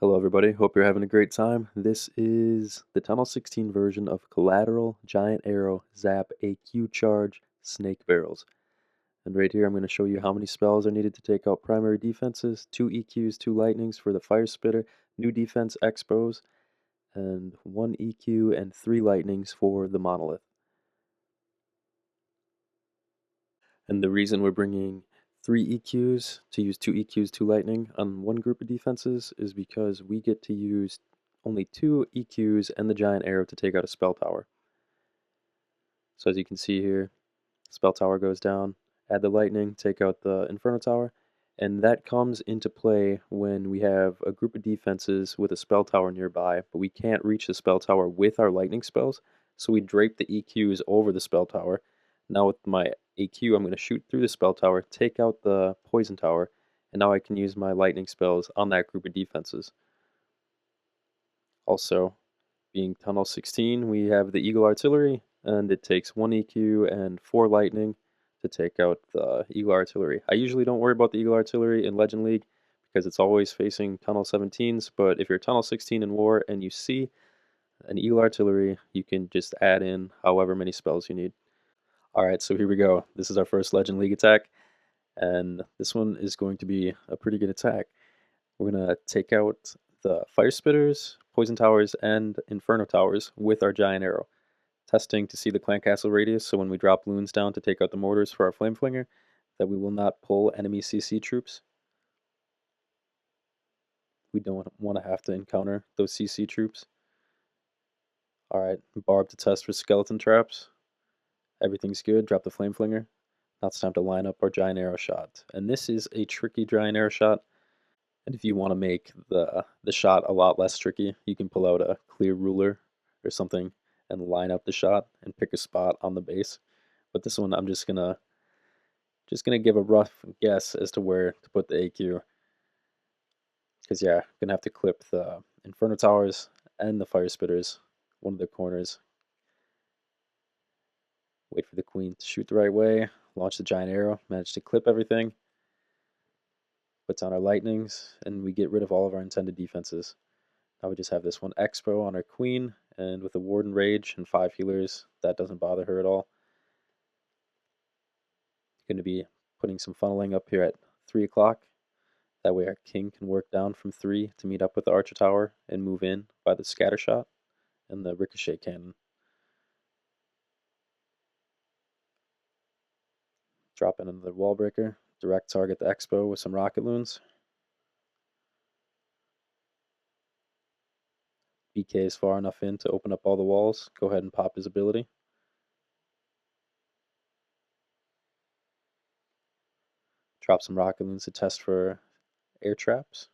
Hello everybody, hope you're having a great time. This is the TH16 version of Collateral, Giant Arrow, Zap, AQ Charge, Snake Barrels. And right here I'm going to show you how many spells are needed to take out primary defenses, 2 EQs, 2 Lightnings for the Fire Spitter, new defense Expos, and 1 EQ and 3 Lightnings for the Monolith. And the reason we're bringing 3 EQs to use 2 EQs, 2 Lightning on one group of defenses is because we get to use only 2 EQs and the Giant Arrow to take out a spell tower. So as you can see here, spell tower goes down, add the Lightning, take out the Inferno Tower, and that comes into play when we have a group of defenses with a spell tower nearby, but we can't reach the spell tower with our Lightning spells, so we drape the EQs over the spell tower. Now with my AQ, I'm going to shoot through the spell tower, take out the poison tower, and now I can use my lightning spells on that group of defenses. Also, being TH16, we have the Eagle Artillery, and it takes 1 EQ and 4 lightning to take out the Eagle Artillery. I usually don't worry about the Eagle Artillery in Legend League because it's always facing TH17s, but if you're TH16 in War and you see an Eagle Artillery, you can just add in however many spells you need. Alright, so here we go. This is our first Legend League attack, and this one is going to be a pretty good attack. We're going to take out the Fire Spitters, Poison Towers, and Inferno Towers with our Giant Arrow. Testing to see the Clan Castle radius, so when we drop loons down to take out the mortars for our Flame Flinger, that we will not pull enemy CC troops. We don't want to have to encounter those CC troops. Alright, Barb to test for skeleton traps. Everything's good, drop the Flame Flinger. Now it's time to line up our Giant Arrow shot. And this is a tricky Giant Arrow shot. And if you want to make the shot a lot less tricky, you can pull out a clear ruler or something and line up the shot and pick a spot on the base. But this one I'm just gonna give a rough guess as to where to put the AQ. Because yeah, I'm gonna have to clip the Inferno Towers and the Fire Spitters, one of the corners. Wait for the Queen to shoot the right way, launch the Giant Arrow, manage to clip everything, puts on our Lightnings, and we get rid of all of our intended defenses. Now we just have this one Expo on our Queen, and with a Warden Rage and 5 healers, that doesn't bother her at all. Going to be putting some funneling up here at 3 o'clock. That way our King can work down from 3 to meet up with the Archer Tower and move in by the Scatter Shot and the Ricochet Cannon. Drop in another Wall Breaker, direct target the Expo with some Rocket Loons. BK is far enough in to open up all the walls. Go ahead and pop his ability. Drop some Rocket Loons to test for air traps.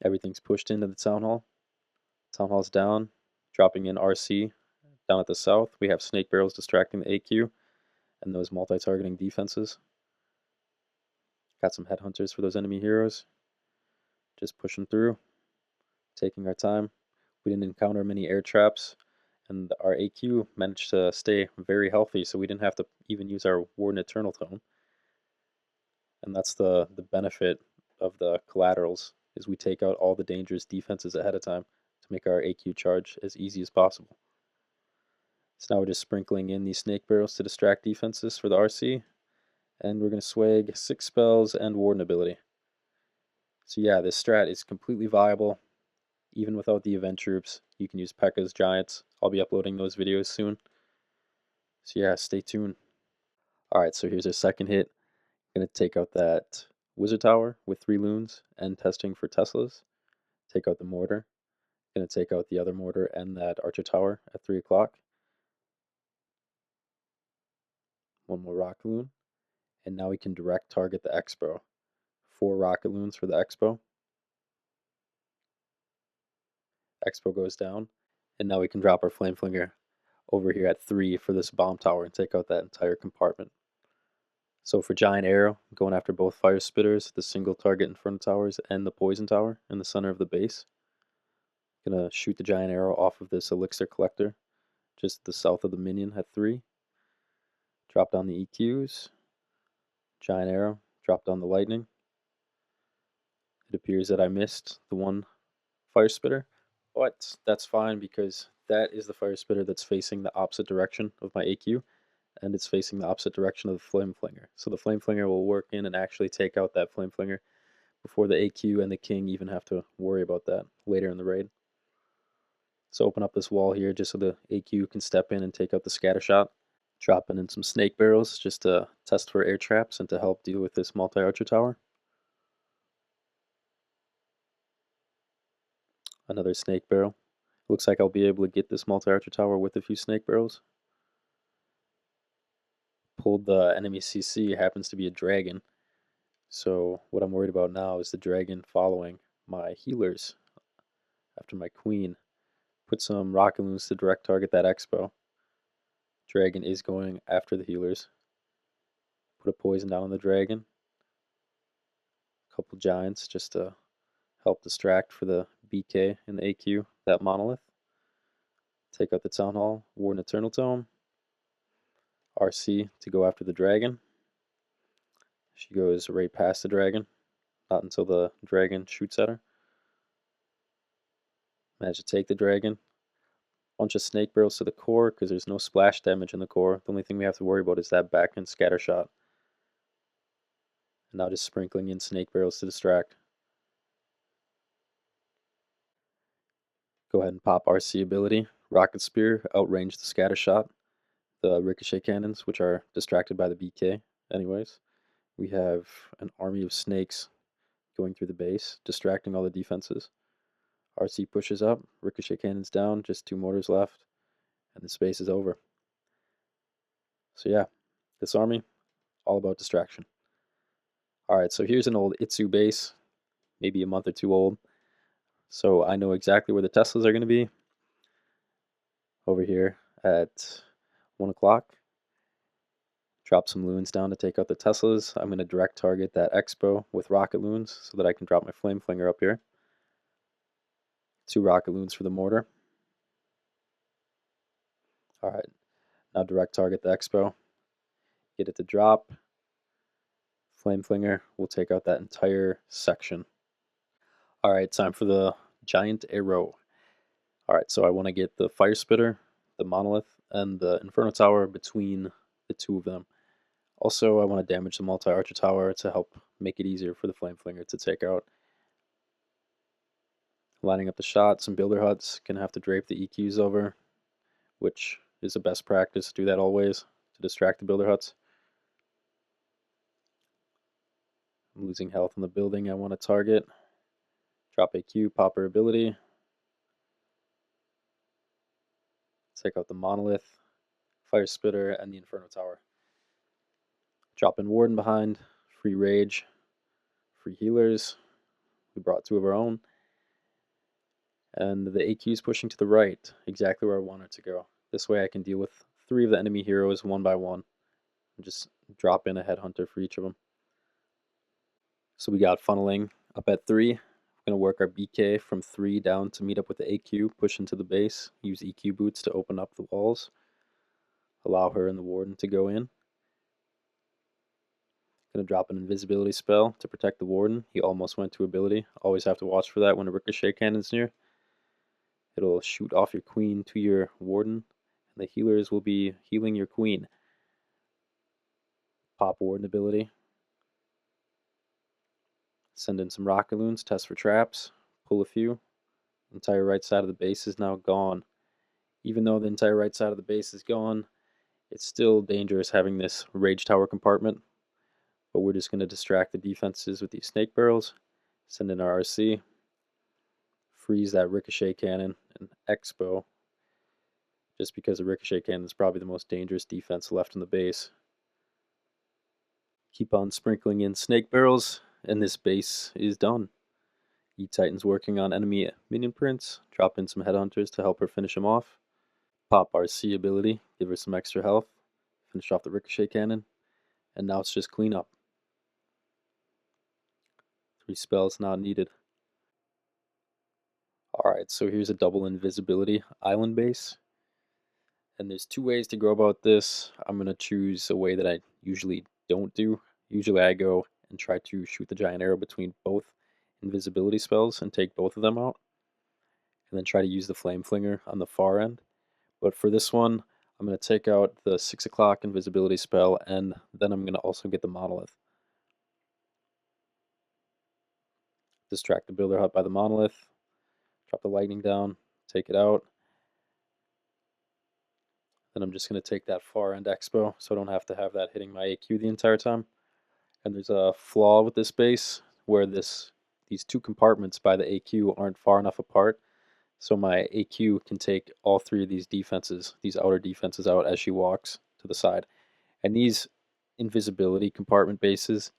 Everything's pushed into the Town Hall. Town Hall's down, dropping in RC. Down at the south, we have Snake Barrels distracting the AQ and those multi-targeting defenses. Got some Headhunters for those enemy heroes. Just pushing through, taking our time. We didn't encounter many air traps, and our AQ managed to stay very healthy, so we didn't have to even use our Warden Eternal Tome. And that's the benefit of the collaterals, is we take out all the dangerous defenses ahead of time to make our AQ charge as easy as possible. So now we're just sprinkling in these Snake Barrels to distract defenses for the RC, and we're going to swag 6 spells and Warden ability. So yeah, this strat is completely viable, even without the event troops. You can use Pekkas, Giants. I'll be uploading those videos soon. So yeah, stay tuned. Alright, so here's our second hit. Gonna take out that Wizard Tower with 3 loons and testing for Teslas. Take out the mortar. Gonna take out the other mortar and that Archer Tower at 3 o'clock. One more Rocket Loon. And now we can direct target the Expo. 4 Rocket Loons for the Expo. Expo goes down. And now we can drop our Flame Flinger over here at 3 for this bomb tower and take out that entire compartment. So for Giant Arrow, I'm going after both Fire Spitters, the single target Inferno Towers, and the Poison Tower in the center of the base. Gonna shoot the Giant Arrow off of this Elixir Collector, just the south of the minion at 3. Drop down the EQs. Giant Arrow, drop down the Lightning. It appears that I missed the one fire spitter, but that's fine because that is the fire spitter that's facing the opposite direction of my AQ, and it's facing the opposite direction of the flame flinger. So the flame flinger will work in and actually take out that flame flinger before the AQ and the king even have to worry about that later in the raid. So open up this wall here just so the AQ can step in and take out the scatter shot. Dropping in some snake barrels just to test for air traps and to help deal with this multi-archer tower. Another snake barrel. Looks like I'll be able to get this multi-archer tower with a few snake barrels. Pulled the enemy CC, happens to be a dragon. So what I'm worried about now is the dragon following my healers after my queen. Put some rocket loons to direct target that expo. Dragon is going after the healers. Put a poison down on the dragon. A couple giants just to help distract for the BK and the AQ, that monolith. Take out the town hall, Warden Eternal Tome. RC to go after the dragon. She goes right past the dragon, not until the dragon shoots at her. Manage to take the dragon. Bunch of snake barrels to the core because there's no splash damage in the core. The only thing we have to worry about is that back end scatter shot. And now just sprinkling in snake barrels to distract. Go ahead and pop RC ability. Rocket Spear, outrange the scatter shot. The ricochet cannons, which are distracted by the BK anyways. We have an army of snakes going through the base, distracting all the defenses. RC pushes up, ricochet cannons down, just 2 mortars left, and the space is over. So yeah, this army, all about distraction. Alright, so here's an old Itsu base, maybe a month or 2 old. So I know exactly where the Teslas are going to be. Over here at 1 o'clock. Drop some loons down to take out the Teslas. I'm going to direct target that expo with rocket loons so that I can drop my flame flinger up here. 2 rocket loons for the mortar. Alright, now direct target the expo. Get it to drop. Flame flinger will take out that entire section. Alright, time for the giant arrow. Alright, so I want to get the fire spitter, the monolith, and the inferno tower between the 2 of them. Also, I want to damage the multi-archer tower to help make it easier for the flame flinger to take out. Lining up the shot, some builder huts, gonna have to drape the EQs over, which is the best practice. Do that always to distract the builder huts. I'm losing health in the building I want to target. Drop AQ, pop her ability. Take out the monolith, fire spitter, and the inferno tower. Drop in Warden behind, free rage, free healers. We brought 2 of our own. And the AQ is pushing to the right, exactly where I want it to go. This way I can deal with 3 of the enemy heroes one by one. And just drop in a headhunter for each of them. So we got funneling up at 3. We're going to work our BK from 3 down to meet up with the AQ, push into the base, use EQ boots to open up the walls. Allow her and the Warden to go in. Going to drop an invisibility spell to protect the Warden. He almost went to ability. Always have to watch for that when a ricochet cannon's near. It'll shoot off your queen to your Warden, and the healers will be healing your queen. Pop Warden ability. Send in some rocket loons, test for traps, pull a few. The entire right side of the base is now gone. Even though the entire right side of the base is gone, it's still dangerous having this rage tower compartment. But we're just going to distract the defenses with these snake barrels. Send in our RC. Freeze that ricochet cannon and expo. Just because the ricochet cannon is probably the most dangerous defense left in the base. Keep on sprinkling in snake barrels, and this base is done. E-Titan's working on enemy minion prints. Drop in some headhunters to help her finish him off. Pop our C ability, give her some extra health. Finish off the ricochet cannon. And now it's just cleanup. 3 spells not needed. Alright, so here's a double invisibility island base. And there's 2 ways to go about this. I'm going to choose a way that I usually don't do. Usually I go and try to shoot the giant arrow between both invisibility spells and take both of them out, and then try to use the Flame Flinger on the far end. But for this one, I'm going to take out the 6 o'clock invisibility spell, and then I'm going to also get the Monolith. Distract the Builder Hut by the Monolith, drop the Lightning down, take it out. Then I'm just going to take that far end Expo, so I don't have to have that hitting my AQ the entire time. And there's a flaw with this base, where these two compartments by the AQ aren't far enough apart, so my AQ can take all three of these defenses, these outer defenses out as she walks to the side. And these invisibility compartment bases,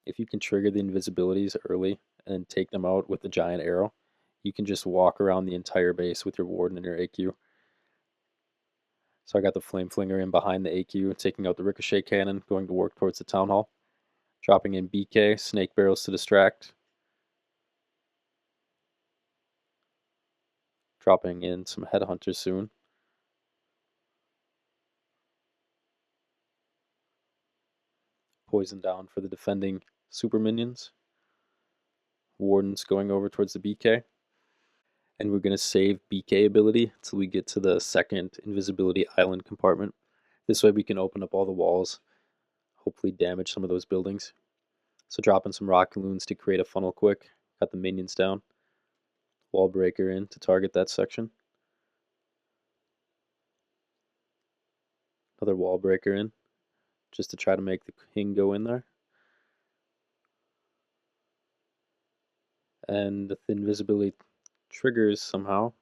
if you can trigger the invisibilities early and take them out with the giant arrow, you can just walk around the entire base with your Warden and your AQ. So I got the Flame Flinger in behind the AQ, taking out the Ricochet Cannon, going to work towards the Town Hall. Dropping in BK, Snake Barrels to distract. Dropping in some Headhunters soon. Poison down for the defending super minions. Warden's going over towards the BK. And we're going to save BK ability until we get to the second invisibility island compartment. This way we can open up all the walls, hopefully damage some of those buildings. So dropping some rocket loons to create a funnel quick. Got the minions down. Wall breaker in to target that section. Another wall breaker in, just to try to make the king go in there. And the invisibility triggers somehow.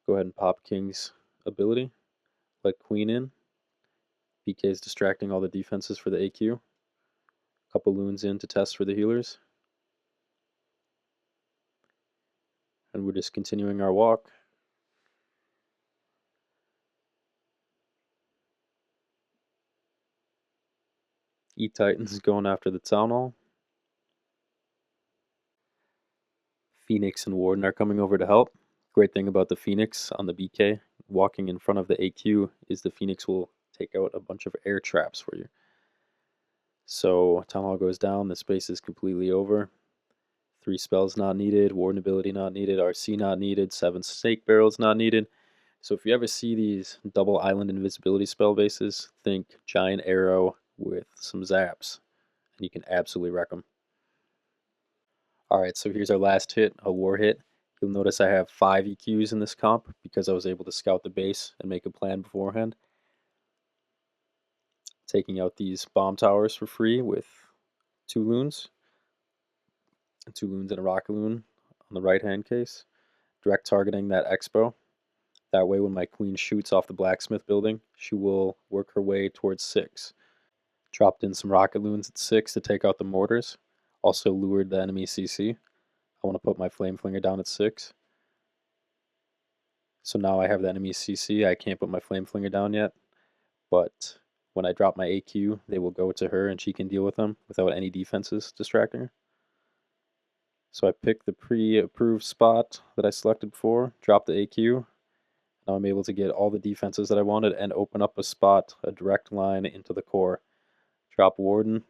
Go ahead and pop King's ability. Let Queen in. BK is distracting all the defenses for the AQ. Couple loons in to test for the healers. And we're just continuing our walk. E-Titans going after the Town Hall. Phoenix and Warden are coming over to help. Great thing about the Phoenix on the BK, walking in front of the AQ, is the Phoenix will take out a bunch of air traps for you. So Town Hall goes down, the space is completely over. 3 spells not needed, Warden ability not needed, RC not needed, 7 Snake Barrels not needed. So if you ever see these double island invisibility spell bases, think Giant Arrow with some zaps, and you can absolutely wreck them. Alright, so here's our last hit, a war hit. You'll notice I have 5 EQs in this comp because I was able to scout the base and make a plan beforehand. Taking out these bomb towers for free with 2 loons. 2 loons and a rocket loon on the right hand case. Direct targeting that Expo. That way when my queen shoots off the blacksmith building, she will work her way towards 6. Dropped in some rocket loons at 6 to take out the mortars. Also lured the enemy CC. I want to put my flame flinger down at 6. So now I have the enemy CC. I can't put my flame flinger down yet. But when I drop my AQ, they will go to her and she can deal with them without any defenses distracting her. So I picked the pre-approved spot that I selected before, dropped the AQ. Now I'm able to get all the defenses that I wanted and open up a spot, a direct line into the core. Drop Warden,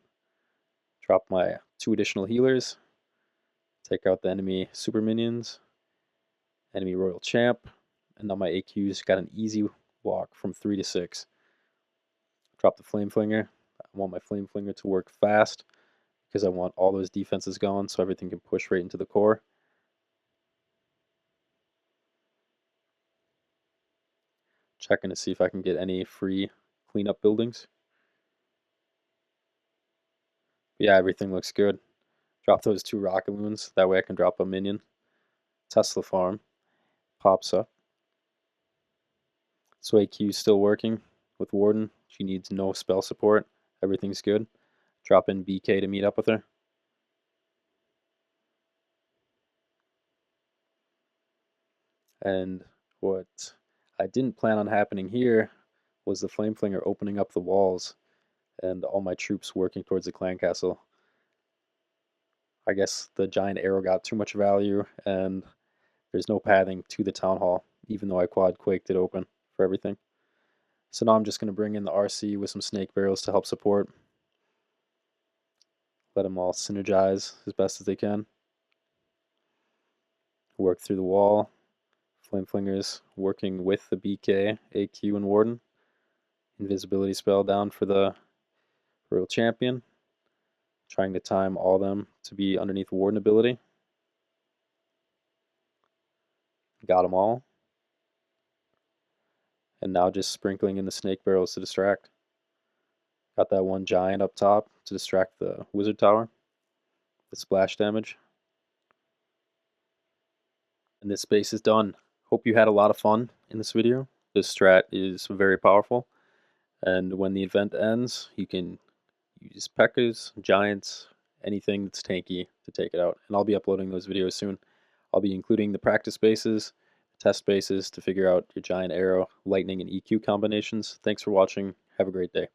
drop my 2 additional healers, take out the enemy super minions, enemy royal champ, and now my AQ's got an easy walk from 3 to 6. Drop the flame flinger. I want my flame flinger to work fast because I want all those defenses gone so everything can push right into the core. Checking to see if I can get any free cleanup buildings. Yeah, everything looks good. Drop those 2 rocket loons. That way I can drop a minion. Tesla farm pops up. So AQ's still working with Warden. She needs no spell support. Everything's good. Drop in BK to meet up with her. And what I didn't plan on happening here was the Flame Flinger opening up the walls and all my troops working towards the clan castle. I guess the giant arrow got too much value and there's no pathing to the town hall, even though I quad quaked it open for everything. So now I'm just going to bring in the RC with some snake barrels to help support. Let them all synergize as best as they can. Work through the wall. Flameflingers working with the BK, AQ, and Warden. Invisibility spell down for the Royal Champion. Trying to time all them to be underneath Warden ability. Got them all. And now just sprinkling in the snake barrels to distract. Got that one giant up top to distract the wizard tower. The splash damage. And this base is done. Hope you had a lot of fun in this video. This strat is very powerful. And when the event ends, you can use Pekkas, giants, anything that's tanky to take it out. And I'll be uploading those videos soon. I'll be including the practice bases, test bases to figure out your giant arrow, lightning, and EQ combinations. Thanks for watching. Have a great day.